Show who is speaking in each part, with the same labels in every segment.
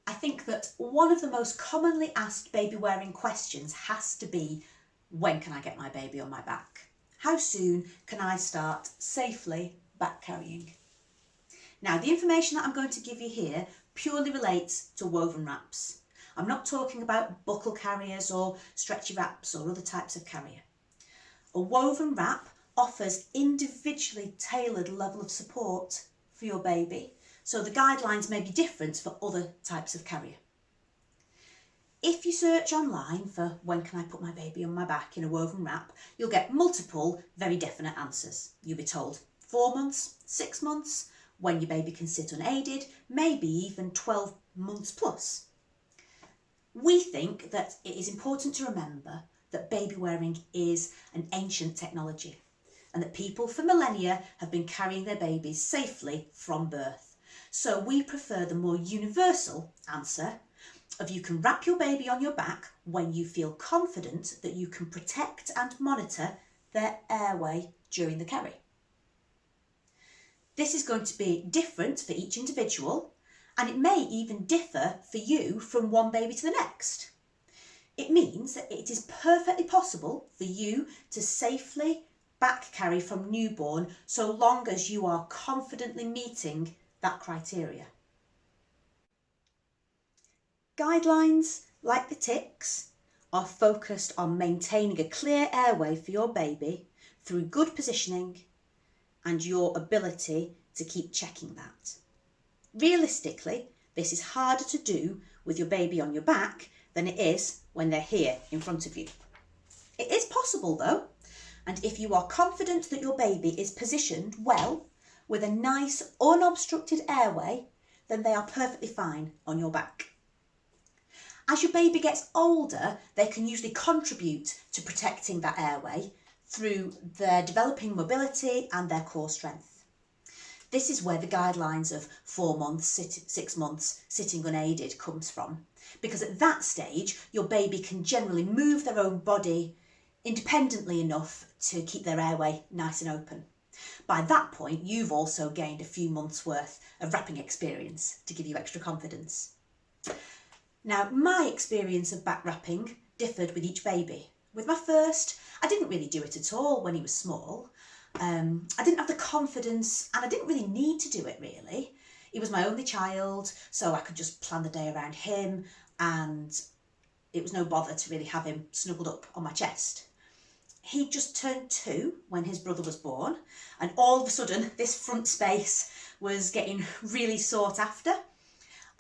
Speaker 1: I think that one of the most commonly asked baby wearing questions has to be, when can I get my baby on my back? How soon can I start safely back carrying? Now, the information that I'm going to give you here purely relates to woven wraps. I'm not talking about buckle carriers or stretchy wraps or other types of carrier. A woven wrap offers individually tailored level of support for your baby, so the guidelines may be different for other types of carrier. If you search online for when can I put my baby on my back in a woven wrap, you'll get multiple very definite answers. You'll be told 4 months, 6 months, when your baby can sit unaided, maybe even 12 months plus. We think that it is important to remember that baby wearing is an ancient technology and that people for millennia have been carrying their babies safely from birth. So we prefer the more universal answer of you can wrap your baby on your back when you feel confident that you can protect and monitor their airway during the carry. This is going to be different for each individual, and it may even differ for you from one baby to the next. It means that it is perfectly possible for you to safely back carry from newborn so long as you are confidently meeting that criteria. Guidelines, like the TICs, are focused on maintaining a clear airway for your baby through good positioning and your ability to keep checking that. Realistically, this is harder to do with your baby on your back than it is when they're here in front of you. It is possible though, and if you are confident that your baby is positioned well with a nice unobstructed airway, then they are perfectly fine on your back. As your baby gets older, they can usually contribute to protecting that airway through their developing mobility and their core strength. This is where the guidelines of 4 months, 6 months sitting unaided comes from, because at that stage your baby can generally move their own body independently enough to keep their airway nice and open. By that point, you've also gained a few months worth of wrapping experience to give you extra confidence. Now, my experience of back wrapping differed with each baby. With my first, I didn't really do it at all when he was small. I didn't have the confidence and I didn't really need to do it really. He was my only child, so I could just plan the day around him and it was no bother to really have him snuggled up on my chest. He just turned 2 when his brother was born, and all of a sudden this front space was getting really sought after.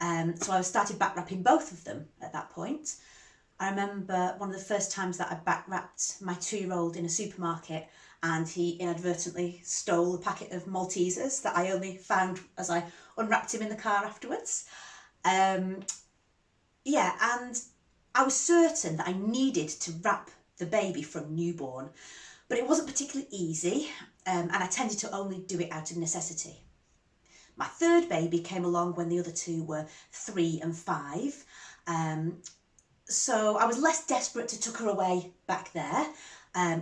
Speaker 1: So I started back wrapping both of them at that point. I remember one of the first times that I back wrapped my 2-year-old in a supermarket, and he inadvertently stole a packet of Maltesers that I only found as I unwrapped him in the car afterwards. And I was certain that I needed to wrap the baby from newborn, but it wasn't particularly easy, and I tended to only do it out of necessity. My third baby came along when the other 2 were 3 and 5, so I was less desperate to tuck her away back there,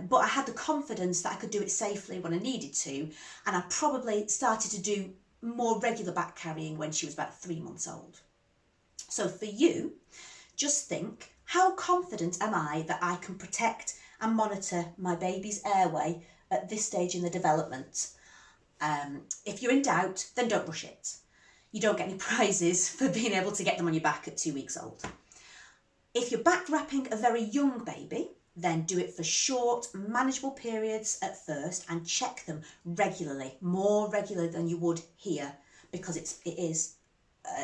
Speaker 1: but I had the confidence that I could do it safely when I needed to, and I probably started to do more regular back carrying when she was about 3 months old. So for you, just think, how confident am I that I can protect and monitor my baby's airway at this stage in the development? If you're in doubt, then don't rush it. You don't get any prizes for being able to get them on your back at 2 weeks old. If you're back wrapping a very young baby, then do it for short, manageable periods at first and check them regularly, more regular than you would here, because it is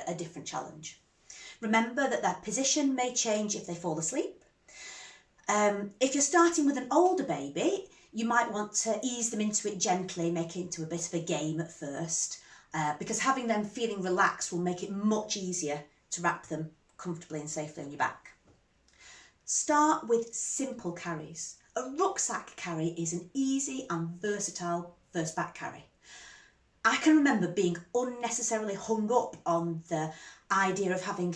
Speaker 1: a different challenge. Remember that their position may change if they fall asleep. If you're starting with an older baby, you might want to ease them into it gently, make it into a bit of a game at first, because having them feeling relaxed will make it much easier to wrap them comfortably and safely on your back. Start with simple carries. A rucksack carry is an easy and versatile first back carry. I can remember being unnecessarily hung up on the idea of having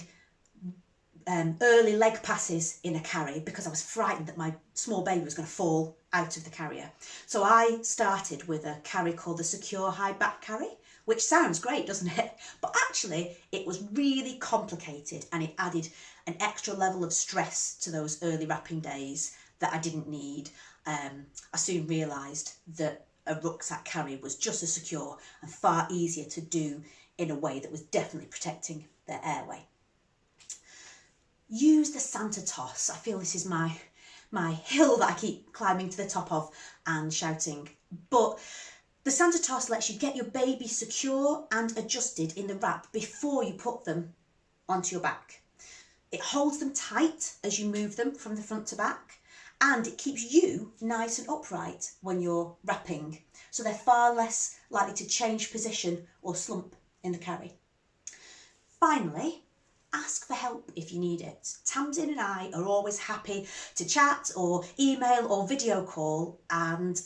Speaker 1: early leg passes in a carry because I was frightened that my small baby was going to fall out of the carrier. So I started with a carry called the Secure High Back Carry, which sounds great, doesn't it? But actually it was really complicated, and it added an extra level of stress to those early wrapping days that I didn't need. I soon realised that a rucksack carry was just as secure and far easier to do in a way that was definitely protecting their airway. Use the Santa toss. I feel this is my hill that I keep climbing to the top of and shouting, but the Santa toss lets you get your baby secure and adjusted in the wrap before you put them onto your back. It holds them tight as you move them from the front to back, and it keeps you nice and upright when you're wrapping, so they're far less likely to change position or slump in the carry. Finally, ask for help if you need it. Tamsin and I are always happy to chat or email or video call, and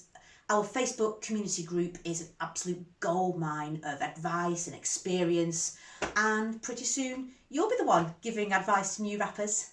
Speaker 1: our Facebook community group is an absolute goldmine of advice and experience, and pretty soon you'll be the one giving advice to new wrappers.